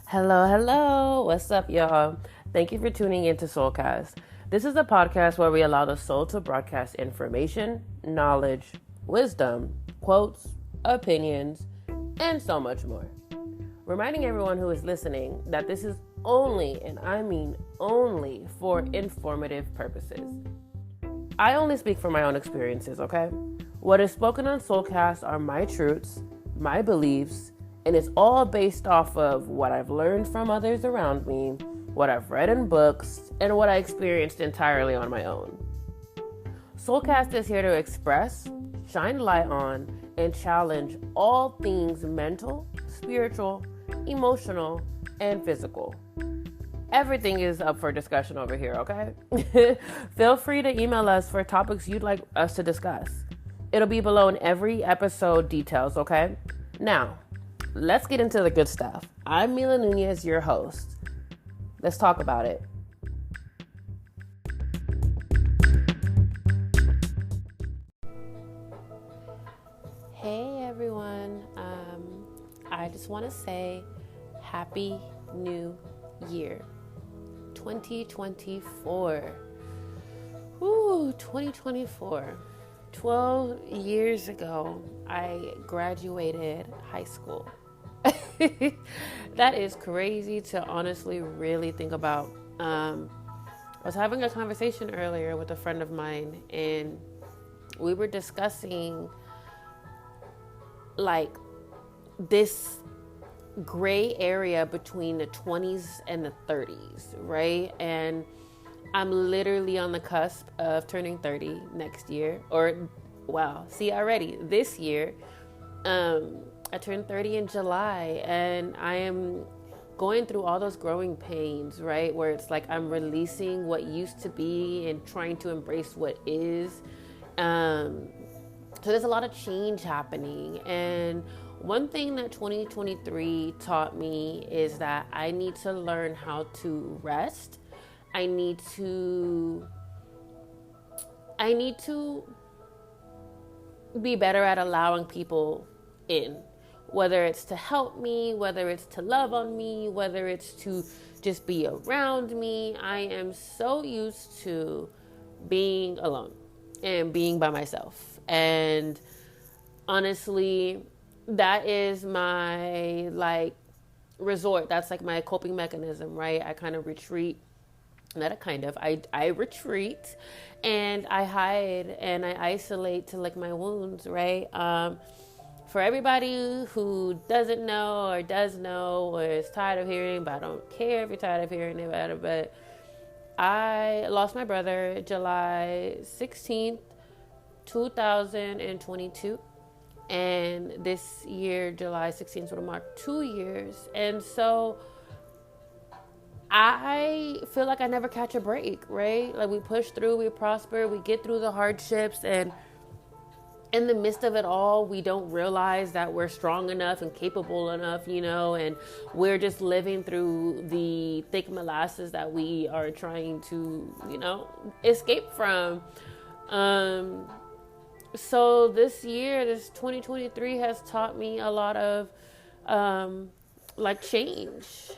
Hello, hello. What's up, y'all? Thank you for tuning in to Soulcast. This is a podcast where we allow the soul to broadcast information, knowledge, wisdom, quotes, opinions, and so much more. Reminding everyone who is listening that this is only, and I mean only, for informative purposes. I only speak from my own experiences, okay? What is spoken on Soulcast are my truths, my beliefs, and it's all based off of what I've learned from others around me, what I've read in books, and what I experienced entirely on my own. Soulcast is here to express, shine light on, and challenge all things mental, spiritual, emotional, and physical. Everything is up for discussion over here, okay? Feel free to email us for topics you'd like us to discuss. It'll be below in every episode details, okay? Now, let's get into the good stuff. I'm Meela Nunez, your host. Let's talk about it. Hey everyone. I just want to say Happy New Year. 2024. Ooh, 2024. 12 years ago, I graduated high school. That is crazy to honestly really think about. I was having a conversation earlier with a friend of mine, and we were discussing like this gray area between the 20s and the 30s, right? And I'm literally on the cusp of turning 30 next year. Already this year. I turned 30 in July, and I am going through all those growing pains, right? Where it's like I'm releasing what used to be and trying to embrace what is. So there's a lot of change happening. And one thing that 2023 taught me is that I need to learn how to rest. I need to be better at allowing people in, whether it's to help me, whether it's to love on me, whether it's to just be around me. I am so used to being alone and being by myself. And honestly, that is my resort. That's like my coping mechanism, right? I kind of retreat. I retreat and I hide and I isolate to lick my wounds, right? For everybody who doesn't know or does know or is tired of hearing, but I don't care if you're tired of hearing about it, but I lost my brother July 16th, 2022. And this year, July 16th, would mark 2 years. And so I feel like I never catch a break, right? Like we push through, we prosper, we get through the hardships, and in the midst of it all, we don't realize that we're strong enough and capable enough, and we're just living through the thick molasses that we are trying to, escape from. So this year, this 2023 has taught me a lot of change.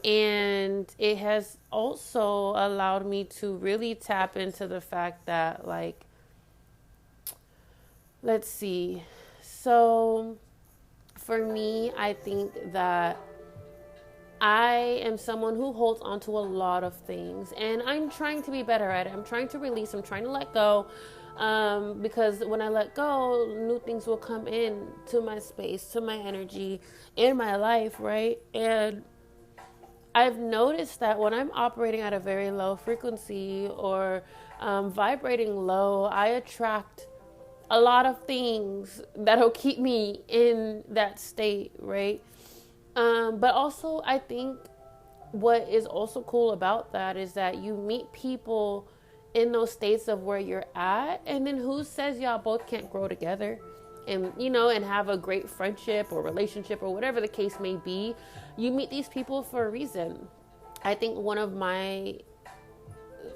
And it has also allowed me to really tap into the fact that, let's see. So for me, I think that I am someone who holds on to a lot of things, and I'm trying to be better at it. I'm trying to release, I'm trying to let go. Because when I let go, new things will come in to my space, to my energy, in my life, right? And I've noticed that when I'm operating at a very low frequency or vibrating low, I attract a lot of things that'll keep me in that state, right? But also, I think what is also cool about that is that you meet people in those states of where you're at, and then who says y'all both can't grow together and and have a great friendship or relationship or whatever the case may be. You meet these people for a reason. I think one of my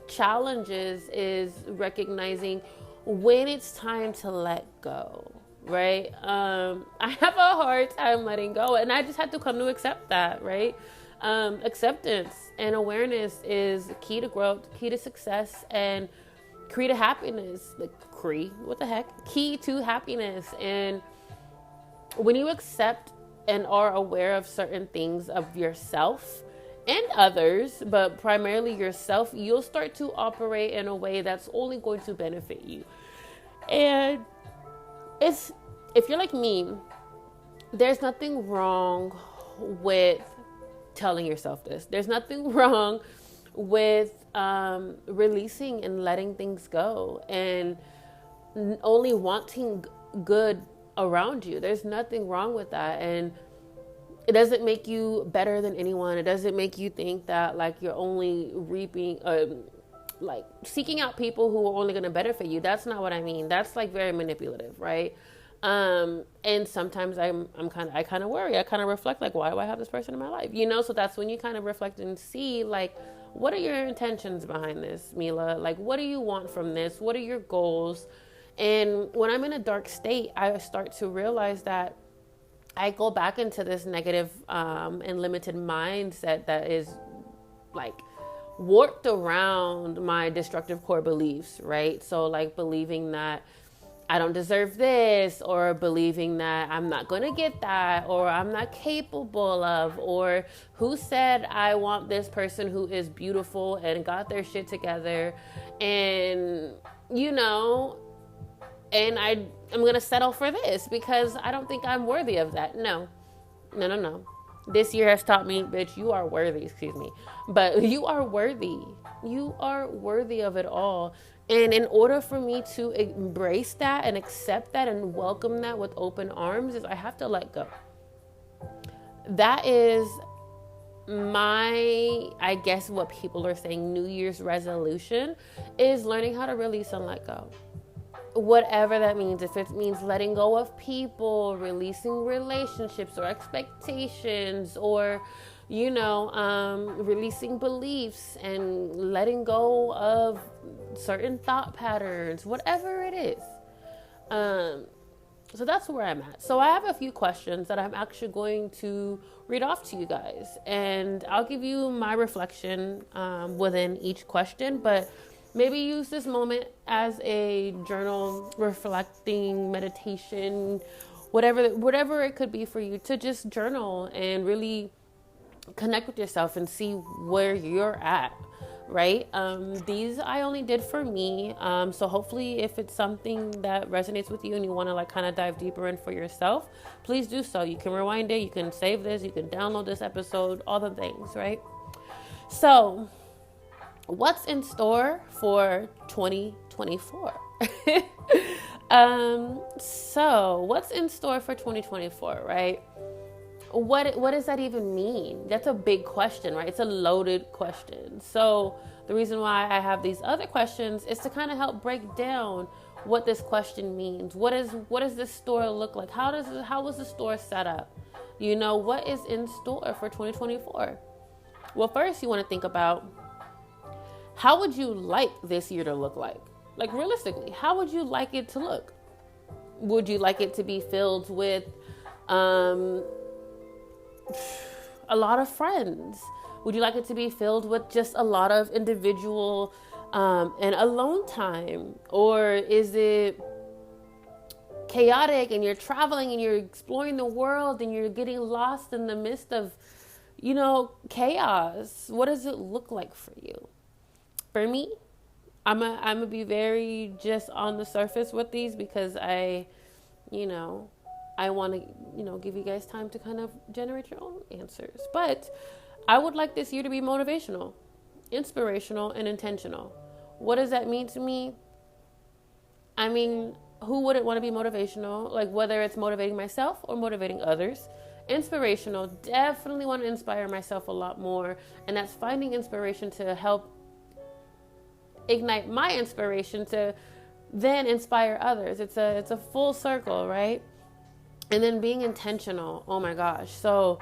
challenges is recognizing when it's time to let go, right? I have a hard time letting go, and I just had to come to accept that, right? Acceptance and awareness is key to growth, key to success, and key to happiness. Like, what the heck? Key to happiness. And when you accept and are aware of certain things of yourself and others, but primarily yourself, you'll start to operate in a way that's only going to benefit you. And if you're like me, there's nothing wrong with telling yourself this. There's nothing wrong with releasing and letting things go and only wanting good around you. There's nothing wrong with that. And it doesn't make you better than anyone. It doesn't make you think that like you're only reaping, like seeking out people who are only going to benefit you. That's not what I mean. That's like very manipulative, right? And sometimes I kind of worry. I kind of reflect like, why do I have this person in my life? You know, so that's when you kind of reflect and see like, what are your intentions behind this, Meela? Like, what do you want from this? What are your goals? And when I'm in a dark state, I start to realize that I go back into this negative and limited mindset that is like warped around my destructive core beliefs, right? So like believing that I don't deserve this, or believing that I'm not going to get that, or I'm not capable of, or who said I want this person who is beautiful and got their shit together, and you know, and I'm going to settle for this because I don't think I'm worthy of that. No. This year has taught me, bitch, you are worthy, but you are worthy. You are worthy of it all. And in order for me to embrace that and accept that and welcome that with open arms, is I have to let go. That is my, I guess what people are saying, New Year's resolution, is learning how to release and let go. Whatever that means, if it means letting go of people, releasing relationships or expectations, or you know, releasing beliefs and letting go of certain thought patterns, whatever it is. So that's where I'm at. So I have a few questions that I'm actually going to read off to you guys, and I'll give you my reflection within each question, but maybe use this moment as a journal, reflecting, meditation, whatever it could be for you, to just journal and really connect with yourself and see where you're at, right? These I only did for me. So hopefully if it's something that resonates with you and you want to like kind of dive deeper in for yourself, please do so. You can rewind it, you can save this, you can download this episode, all the things, right? So what's in store for 2024? So what's in store for 2024, right? What does that even mean? That's a big question, right? It's a loaded question. So the reason why I have these other questions is to kind of help break down what this question means. What does this store look like? How was the store set up? You know, what is in store for 2024? Well, first you want to think about, how would you like this year to look like? Like realistically, how would you like it to look? Would you like it to be filled with a lot of friends? Would you like it to be filled with just a lot of individual and alone time? Or is it chaotic and you're traveling and you're exploring the world and you're getting lost in the midst of, you know, chaos? What does it look like for you? For me, I'm gonna be very just on the surface with these because I want to, give you guys time to kind of generate your own answers. But I would like this year to be motivational, inspirational, and intentional. What does that mean to me? I mean, who wouldn't want to be motivational? Like whether it's motivating myself or motivating others. Inspirational, definitely want to inspire myself a lot more. And that's finding inspiration to help ignite my inspiration to then inspire others. It's a full circle, right? And then being intentional. Oh my gosh. So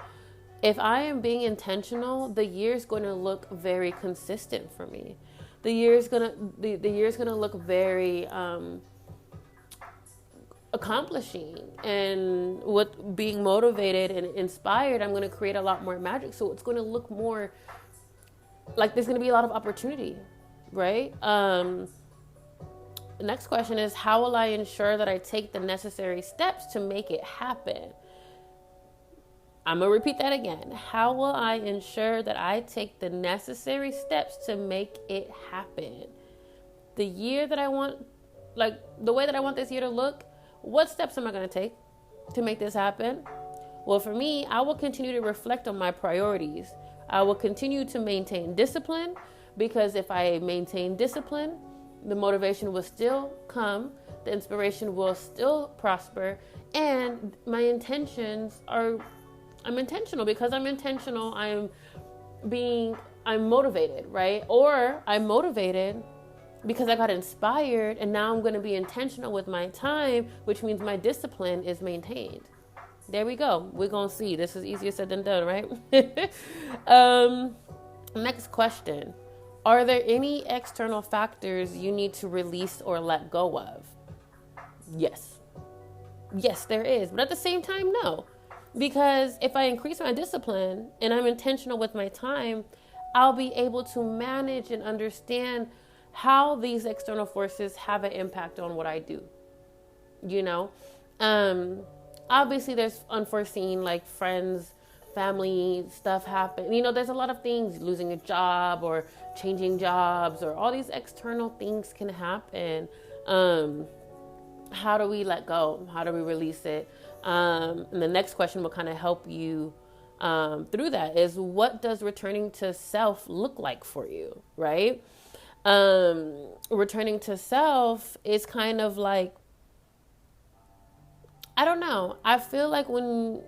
if I am being intentional, the year's going to look very consistent for me. The year's going to look very accomplishing, and with being motivated and inspired, I'm going to create a lot more magic. So it's going to look more like there's going to be a lot of opportunity, right? The next question is, how will I ensure that I take the necessary steps to make it happen? I'm going to repeat that again. How will I ensure that I take the necessary steps to make it happen? The year that I want, like the way that I want this year to look, what steps am I going to take to make this happen? Well, for me, I will continue to reflect on my priorities. I will continue to maintain discipline, because if I maintain discipline, the motivation will still come, the inspiration will still prosper, and my intentions are, I'm intentional. Because I'm intentional, I'm motivated, right? Or I'm motivated because I got inspired, and now I'm going to be intentional with my time, which means my discipline is maintained. There we go. We're going to see. This is easier said than done, right? Next question. Are there any external factors you need to release or let go of? Yes. Yes, there is. But at the same time, no. Because if I increase my discipline and I'm intentional with my time, I'll be able to manage and understand how these external forces have an impact on what I do. You know? Obviously, there's unforeseen, like friends, family stuff happen. You know, there's a lot of things, losing a job or changing jobs, or all these external things can happen. How do we let go? How do we release it? And the next question will kind of help you through that is, what does returning to self look like for you, right? Returning to self is kind of like, I don't know. I feel like when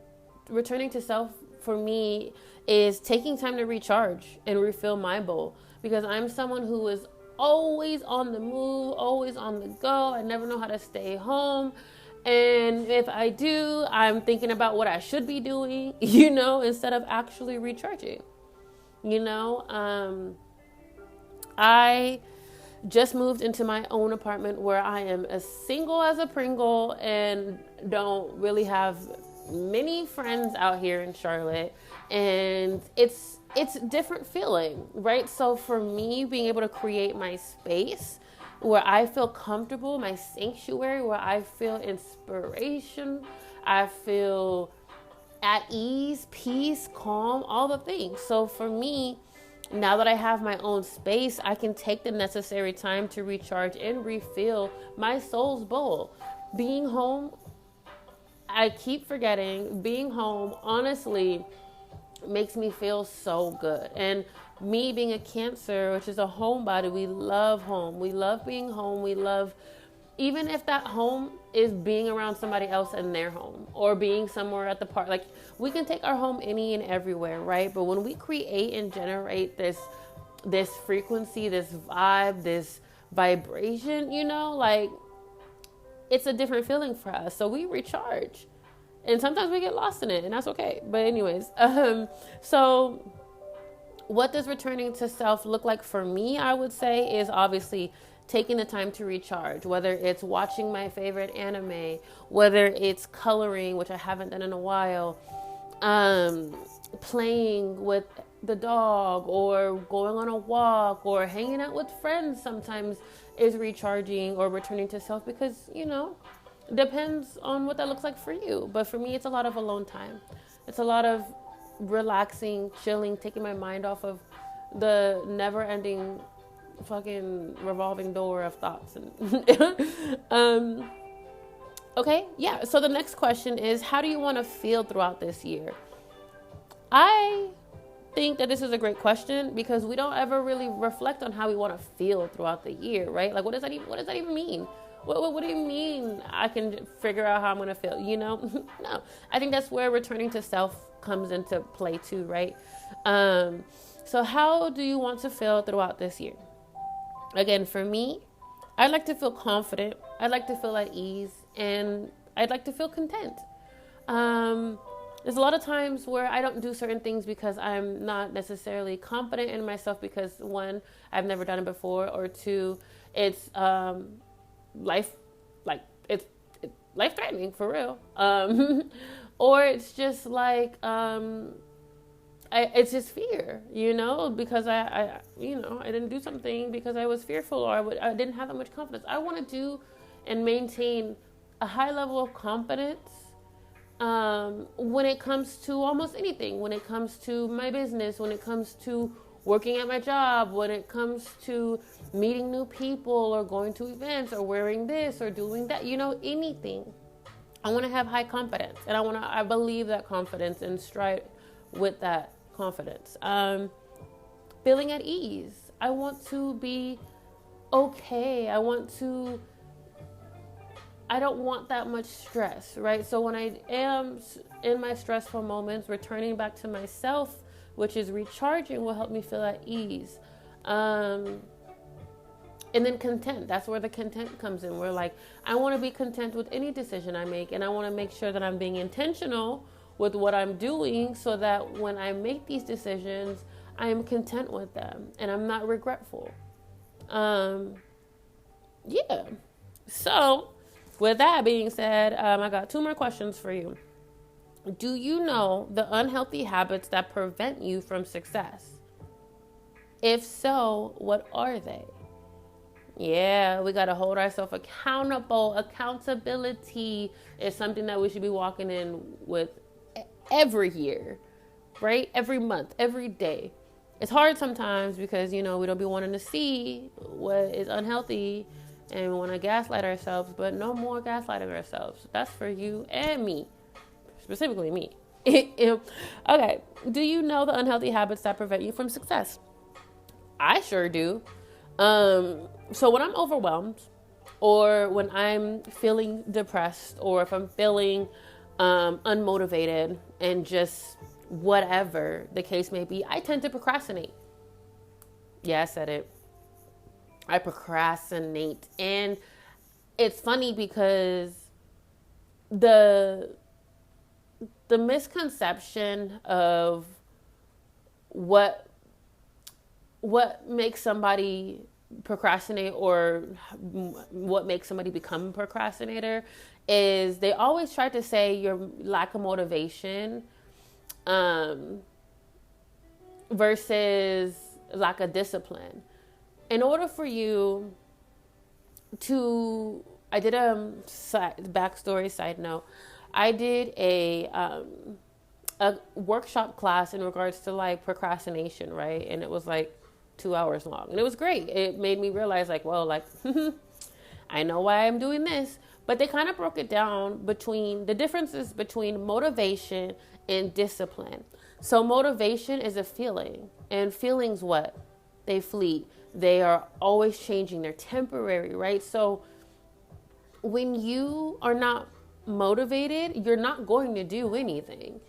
returning to self for me is taking time to recharge and refill my bowl, because I'm someone who is always on the move, always on the go. I never know how to stay home. And if I do, I'm thinking about what I should be doing, you know, instead of actually recharging. You know, I just moved into my own apartment where I am as single as a Pringle and don't really have many friends out here in Charlotte. And it's different feeling, right? So for me, being able to create my space where I feel comfortable, my sanctuary, where I feel inspiration, I feel at ease, peace, calm, all the things. So for me, now that I have my own space, I can take the necessary time to recharge and refill my soul's bowl. Being home, I keep forgetting, being home, honestly, makes me feel so good. And me being a Cancer, which is a homebody, we love home. We love being home. We love, even if that home is being around somebody else in their home, or being somewhere at the park. Like, we can take our home any and everywhere, right? But when we create and generate this frequency, this vibe, this vibration, you know, like, it's a different feeling for us. So we recharge, and sometimes we get lost in it, and that's okay. But anyways, so what does returning to self look like for me? I would say is obviously taking the time to recharge, whether it's watching my favorite anime, whether it's coloring, which I haven't done in a while, playing with the dog, or going on a walk, or hanging out with friends sometimes is recharging or returning to self, because, you know, depends on what that looks like for you. But for me, it's a lot of alone time. It's a lot of relaxing, chilling, taking my mind off of the never-ending fucking revolving door of thoughts. And okay, yeah. So the next question is, how do you want to feel throughout this year? I think that this is a great question, because we don't ever really reflect on how we want to feel throughout the year, right? Like, what does that even mean? What do you mean I can figure out how I'm going to feel, you know? No, I think that's where returning to self comes into play too, right? So how do you want to feel throughout this year? Again, for me, I'd like to feel confident. I'd like to feel at ease, and I'd like to feel content. There's a lot of times where I don't do certain things because I'm not necessarily confident in myself, because one, I've never done it before, or two, it's life, like life threatening for real. Or it's just like, it's just fear, because I didn't do something because I was fearful, or I didn't have that much confidence. I want to do and maintain a high level of confidence when it comes to almost anything, when it comes to my business, when it comes to working at my job, when it comes to meeting new people or going to events or wearing this or doing that, anything. I want to have high confidence, and I believe that confidence and stride with that confidence. Feeling at ease. I want to be okay. I don't want that much stress, right? So when I am in my stressful moments, returning back to myself, which is recharging, will help me feel at ease. And then content. That's where the content comes in. We're like, I want to be content with any decision I make, and I want to make sure that I'm being intentional with what I'm doing, so that when I make these decisions, I am content with them and I'm not regretful. Yeah. So, with that being said, I got 2 more questions for you. Do you know the unhealthy habits that prevent you from success? If so, what are they? Yeah, we got to hold ourselves accountable. Accountability is something that we should be walking in with every year, right? Every month, every day. It's hard sometimes because, we don't be wanting to see what is unhealthy, and we want to gaslight ourselves, but no more gaslighting ourselves. That's for you and me, specifically me. Okay, do you know the unhealthy habits that prevent you from success? I sure do. So when I'm overwhelmed, or when I'm feeling depressed, or if I'm feeling unmotivated, and just whatever the case may be, I tend to procrastinate. Yeah, I said it. I procrastinate. And it's funny because the misconception of what makes somebody procrastinate, or what makes somebody become a procrastinator, is they always try to say your lack of motivation versus lack of discipline. In order for you to, I did a backstory side note. I did a workshop class in regards to like procrastination, right? And it was like 2 hours long, and it was great. It made me realize like, well, like I know why I'm doing this. But they kind of broke it down between the differences between motivation and discipline. So motivation is a feeling, and feelings, what? They fleet. They are always changing. They're temporary, right? So when you are not motivated, you're not going to do anything.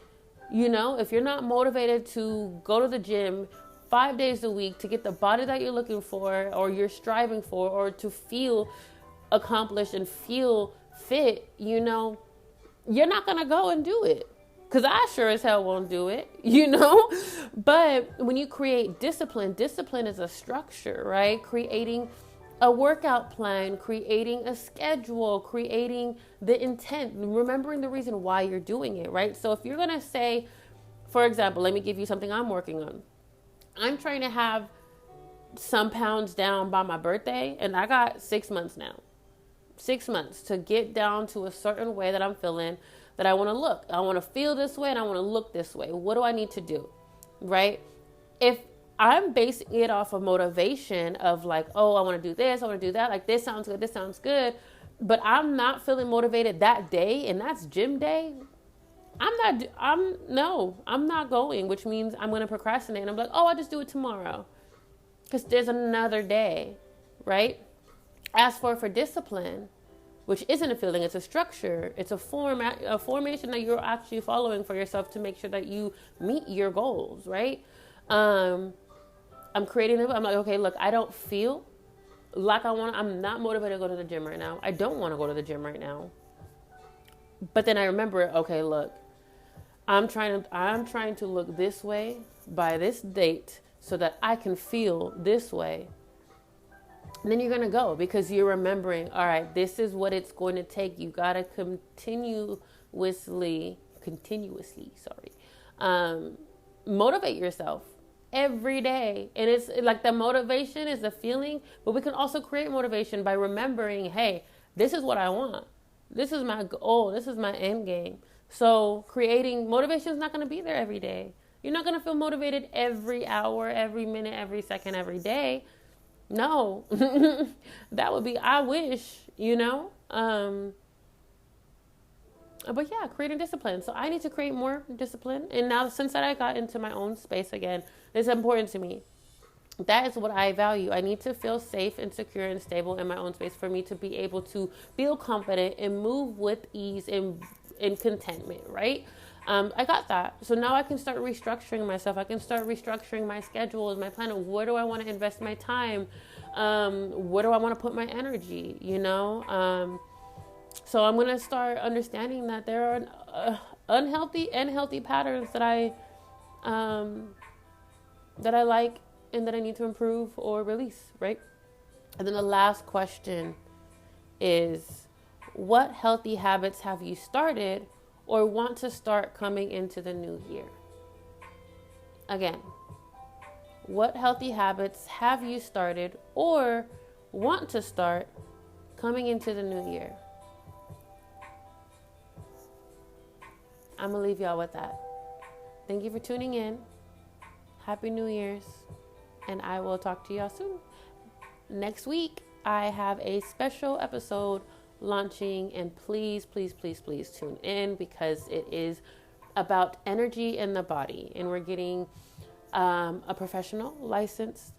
If you're not motivated to go to the gym 5 days a week to get the body that you're looking for, or you're striving for, or to feel accomplished and feel fit, you're not going to go and do it. Because I sure as hell won't do it, But when you create discipline is a structure, right? Creating a workout plan, creating a schedule, creating the intent, remembering the reason why you're doing it, right? So if you're going to say, for example, let me give you something I'm working on. I'm trying to have some pounds down by my birthday, and I got 6 months now. 6 months to get down to a certain way that I'm feeling, that I want to look. I want to feel this way and I want to look this way. What do I need to do? Right? If I'm basing it off of motivation of like, oh, I want to do this, I want to do that. Like, this sounds good. But I'm not feeling motivated that day, and that's gym day. I'm not going, which means I'm going to procrastinate. And I'm like, oh, I'll just do it tomorrow. Because there's another day, right? As for discipline, which isn't a feeling, it's a structure. It's a formation that you're actually following for yourself to make sure that you meet your goals, right? I'm creating it. I'm like, okay, look, I don't feel like I'm not motivated to go to the gym right now. I don't want to go to the gym right now. But then I remember, okay, look, I'm trying to look this way by this date so that I can feel this way And then you're going to go because you're remembering, all right, this is what it's going to take. You got to continuously, motivate yourself every day. And it's like the motivation is a feeling, but we can also create motivation by remembering, hey, this is what I want. This is my goal. This is my end game. So creating motivation is not going to be there every day. You're not going to feel motivated every hour, every minute, every second, every day. No, that would be, I wish, but yeah, creating discipline. So I need to create more discipline. And now since that I got into my own space again, it's important to me. That is what I value. I need to feel safe and secure and stable in my own space for me to be able to feel confident and move with ease and contentment, right? I got that. So now I can start restructuring myself. I can start restructuring my schedules, my plan of where do I want to invest my time? Where do I want to put my energy? So I'm going to start understanding that there are unhealthy and healthy patterns that I like and that I need to improve or release, right? And then the last question is, what healthy habits have you started or want to start coming into the new year? Again, what healthy habits have you started or want to start coming into the new year? I'm going to leave y'all with that. Thank you for tuning in. Happy New Year's. And I will talk to y'all soon. Next week, I have a special episode launching, and please tune in because it is about energy in the body, and we're getting a professional licensed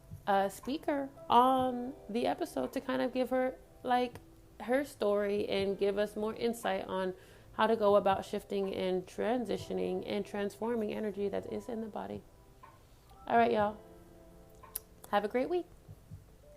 speaker on the episode to kind of give her her story and give us more insight on how to go about shifting and transitioning and transforming energy that is in the body. All right, y'all, have a great week.